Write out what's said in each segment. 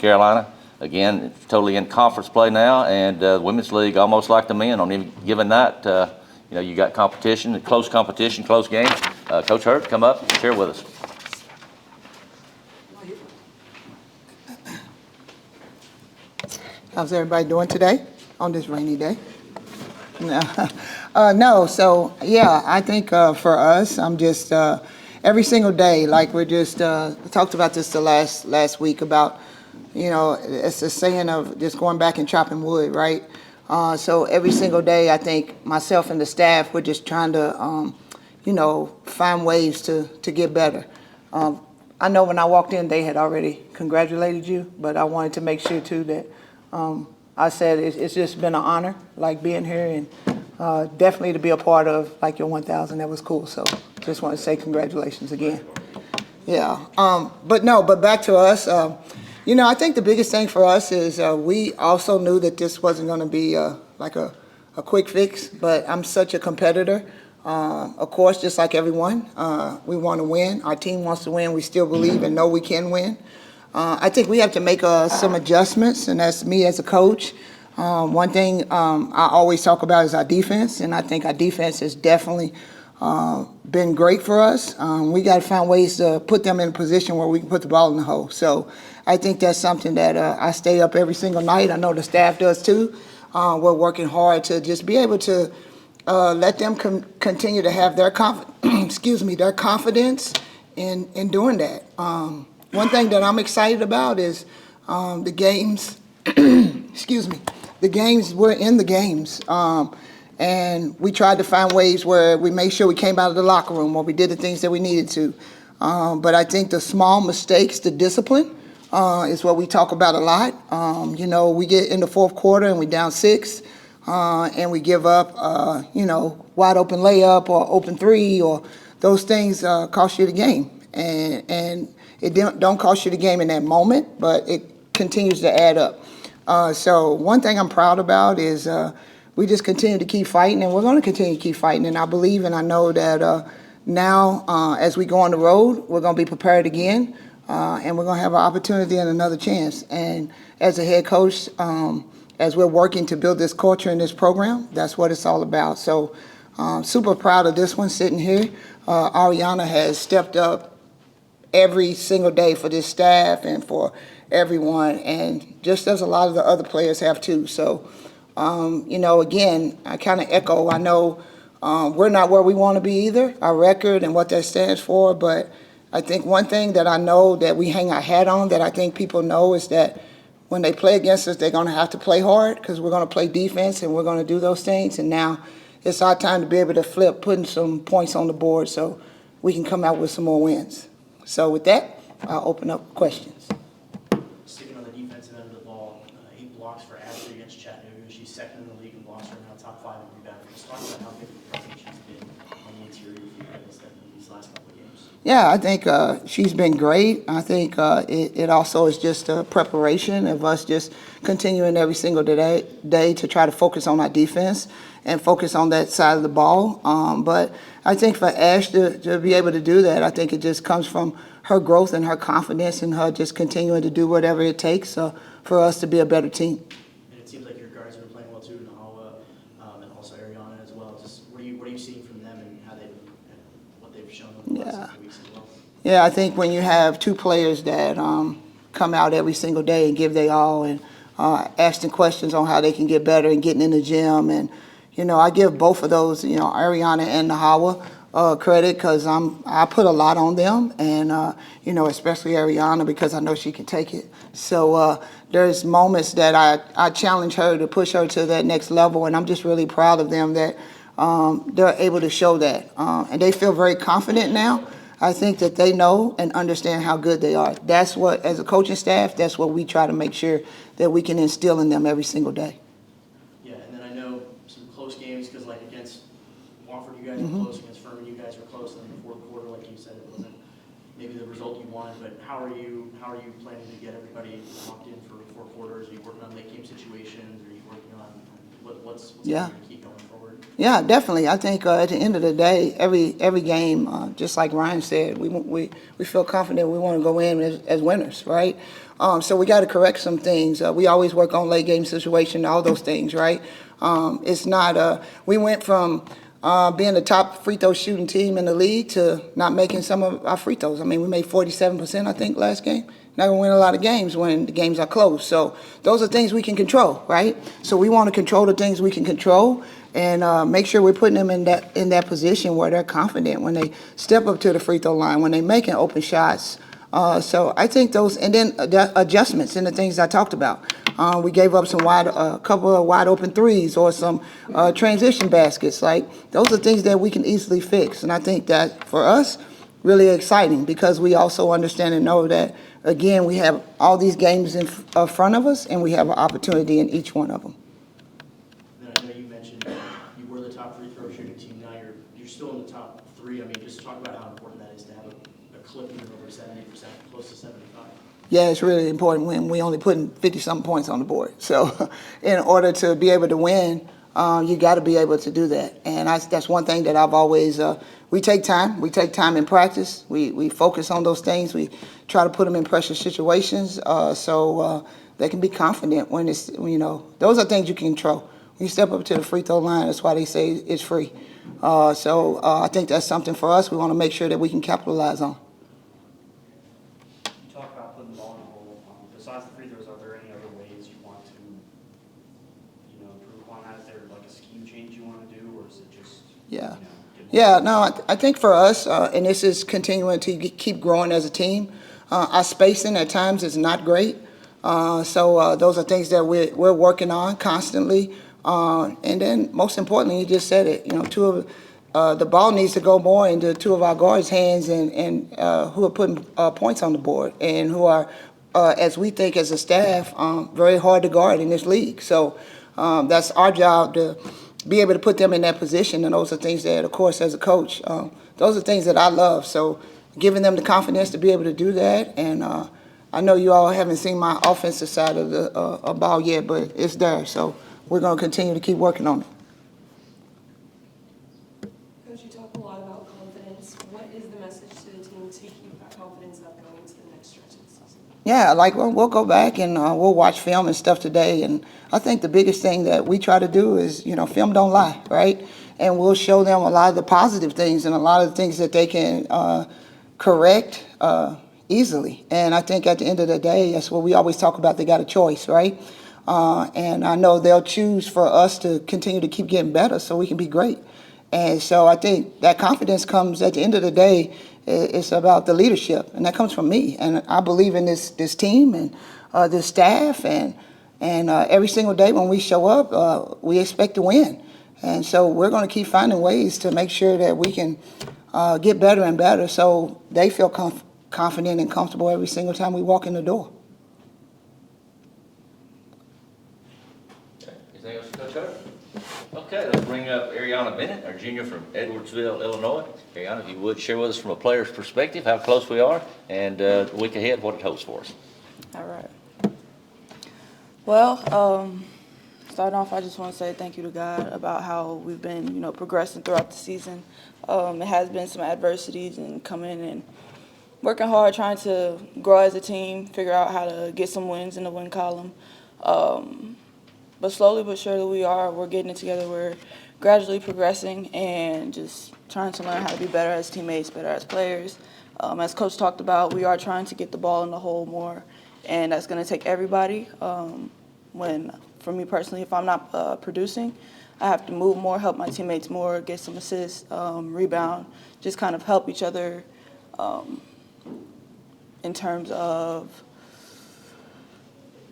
Carolina. Again, it's totally in conference play now, and Women's League, almost like the men, on any given night, you got competition, close games. Coach Hurt, come up and share with us. How's everybody doing today on this rainy day? No, so yeah, I think for us, I'm just every single day, like we're just talked about this the last week about, it's a saying of just going back and chopping wood, right? So every single day, I think myself and the staff, we're just trying to, find ways to get better. I know when I walked in, they had already congratulated you, but I wanted to make sure too that I said it's just been an honor, like being here, and definitely to be a part of like your 1,000. That was cool. So just want to say congratulations again. Yeah. But back to us. I think the biggest thing for us is we also knew that this wasn't going to be like a quick fix, but I'm such a competitor. Of course, just like everyone, we want to win. Our team wants to win. We still believe and know we can win. I think we have to make some adjustments, and that's me as a coach. One thing I always talk about is our defense, and I think our defense has definitely been great for us. We got to find ways to put them in a position where we can put the ball in the hole. So I think that's something that I stay up every single night. I know the staff does too. We're working hard to just be able to let them continue to have their their confidence in doing that. One thing that I'm excited about is the games. The games, we're in the games. And we tried to find ways where we made sure we came out of the locker room or we did the things that we needed to. But I think the small mistakes, the discipline, is what we talk about a lot. We get in the fourth quarter and we down 6, and we give up, wide open layup or open three, or those things cost you the game. And it don't cost you the game in that moment, but it continues to add up. So one thing I'm proud about is we just continue to keep fighting, and we're going to continue to keep fighting. And I believe and I know that now as we go on the road, we're going to be prepared again, and we're going to have an opportunity and another chance. And as a head coach, as we're working to build this culture in this program, that's what it's all about. So super proud of this one sitting here. Ariana has stepped up every single day for this staff and for everyone, and just as a lot of the other players have too. So, again, I kind of echo, I know we're not where we want to be either, our record and what that stands for, but I think one thing that I know that we hang our hat on that I think people know is that when they play against us, they're going to have to play hard because we're going to play defense and we're going to do those things. And now it's our time to be able to flip, putting some points on the board so we can come out with some more wins. So with that, I'll open up questions. Sticking on the defensive end of the ball, 8 blocks for Ashley against Chattanooga. She's second in the league in blocks right now, top 5 in rebounding. Just talk about how big of a presence she's been on the interior for you guys in these last couple of games. Yeah, I think she's been great. I think it also is just a preparation of us just continuing every single day to try to focus on our defense and focus on that side of the ball. But I think for Ash to be able to do that, I think it just comes from her growth and her confidence and her just continuing to do whatever it takes for us to be a better team. And it seems like your guards have been playing well too, Nahawa, and also Ariana as well. Just what are you seeing from them and what they've shown over the last couple weeks as well? Yeah, I think when you have 2 players that come out every single day and give their all and asking questions on how they can get better and getting in the gym, and I give both of those, Ariana and Nahawa, credit because I put a lot on them, and especially Ariana because I know she can take it. So there's moments that I challenge her to push her to that next level, and I'm just really proud of them that they're able to show that, and they feel very confident now. I think that they know and understand how good they are. That's what, as a coaching staff, that's what we try to make sure that we can instill in them every single day. Yeah, and then I know some close games because like against Wofford, you guys were close. Against Furman, you guys were close. And in the fourth quarter, like you said, it wasn't maybe the result you wanted. But how are you planning to get everybody locked in for 4 quarters? Are you working on late game situations? Are you working on what's going to keep going forward? Yeah, definitely. I think at the end of the day, every game, just like Ryan said, we feel confident we want to go in as winners, right? So we got to correct some things. We always work on late game situation, all those things, right? It's not, we went from being the top free throw shooting team in the league to not making some of our free throws. I mean, we made 47%, I think, last game. Not going to win a lot of games when the games are close. So those are things we can control, right? So we want to control the things we can control and make sure we're putting them in that position where they're confident when they step up to the free throw line, when they're making open shots. So I think those, and then the adjustments and the things I talked about. We gave up a couple of wide open threes or some transition baskets. Like those are things that we can easily fix. And I think that for us, really exciting because we also understand and know that, again, we have all these games in front of us and we have an opportunity in each one of them. Then I know you mentioned you were the top free throw shooting team. Now you're still in the top three. I mean, just talk about how important that is to have a clip of over 70%, close to 75. Yeah, it's really important when we only putting 50-something points on the board. So in order to be able to win, you got to be able to do that. And that's one thing that I've always, we take time. We take time in practice. We focus on those things. We try to put them in pressure situations so they can be confident when it's, those are things you can control. When you step up to the free throw line, that's why they say it's free. So I think that's something for us we want to make sure that we can capitalize on. Talk about putting the ball in the hole. Besides the free throws, are there any other ways you want to, improve upon that? Is there like a scheme change you want to do, or is it just, Yeah. get more- Yeah, no, I think for us, and this is continuing to keep growing as a team, our spacing at times is not great. So those are things that we're working on constantly. And then most importantly, you just said it, the ball needs to go more into two of our guards' hands and who are putting points on the board and who are, as we think as a staff, very hard to guard in this league. So that's our job to be able to put them in that position. And those are things that, of course, as a coach, those are things that I love. So giving them the confidence to be able to do that. And I know you all haven't seen my offensive side of the ball yet, but it's there. So we're going to continue to keep working on it. Coach, you talk a lot about confidence. What is the message to the team to keep that confidence up going into the next stretch of the season? Yeah, like we'll go back and we'll watch film and stuff today. And I think the biggest thing that we try to do is, film don't lie, right? And we'll show them a lot of the positive things and a lot of the things that they can correct easily. And I think at the end of the day, that's what we always talk about. They got a choice, right? And I know they'll choose for us to continue to keep getting better so we can be great. And so I think that confidence comes at the end of the day. It's about the leadership, and that comes from me. And I believe in this team and this staff, and every single day when we show up, we expect to win. And so we're going to keep finding ways to make sure that we can get better and better so they feel confident and comfortable every single time we walk in the door. Anything else, Coach Hurt? Okay, let's bring up Ariana Bennett, our junior from Edwardsville, Illinois. Ariana, if you would share with us from a player's perspective how close we are and the week ahead, what it holds for us. All right. Well, starting off, I just want to say thank you to God about how we've been, progressing throughout the season. It has been some adversities and coming and working hard, trying to grow as a team, figure out how to get some wins in the win column. But slowly but surely we're getting it together. We're gradually progressing and just trying to learn how to be better as teammates, better as players. As Coach talked about, we are trying to get the ball in the hole more, and that's going to take everybody. For me personally, if I'm not producing, I have to move more, help my teammates more, get some assists, rebound, just kind of help each other in terms of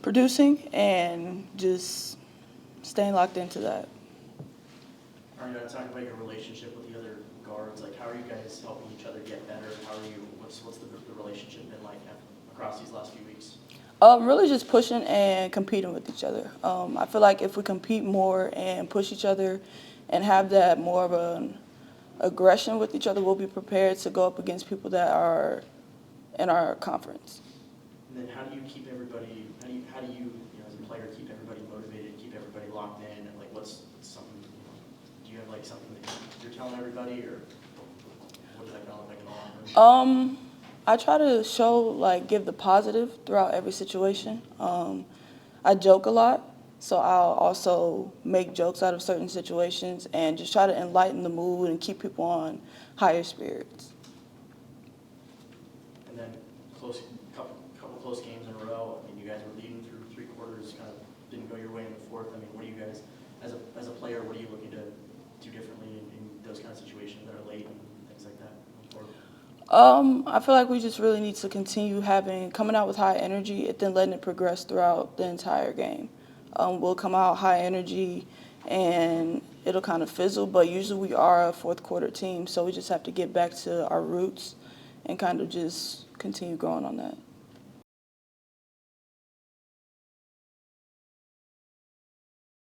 producing and just staying locked into that. Are you going to talk about your relationship with the other guards? Like, how are you guys helping each other get better? What's the relationship been like across these last few weeks? Really just pushing and competing with each other. I feel like if we compete more and push each other and have that more of an aggression with each other, we'll be prepared to go up against people that are in our conference. And then how do you keep everybody, how do you as a player, keep everybody motivated, keep everybody locked in? And like, what's something, do you have like something that you're telling everybody, or what does that look like in the locker room? I try to show, like, give the positive throughout every situation. I joke a lot, so I'll also make jokes out of certain situations and just try to enlighten the mood and keep people on higher spirits. And then couple close games in a row. I mean, you guys were leading through 3 quarters, kind of didn't go your way in the fourth. I mean, what do you guys, as a player, what are you looking to do differently in those kind of situations that are late and things like that? I feel like we just really need to continue coming out with high energy and then letting it progress throughout the entire game. We'll come out high energy and it'll kind of fizzle, but usually we are a fourth quarter team, so we just have to get back to our roots and kind of just continue growing on that.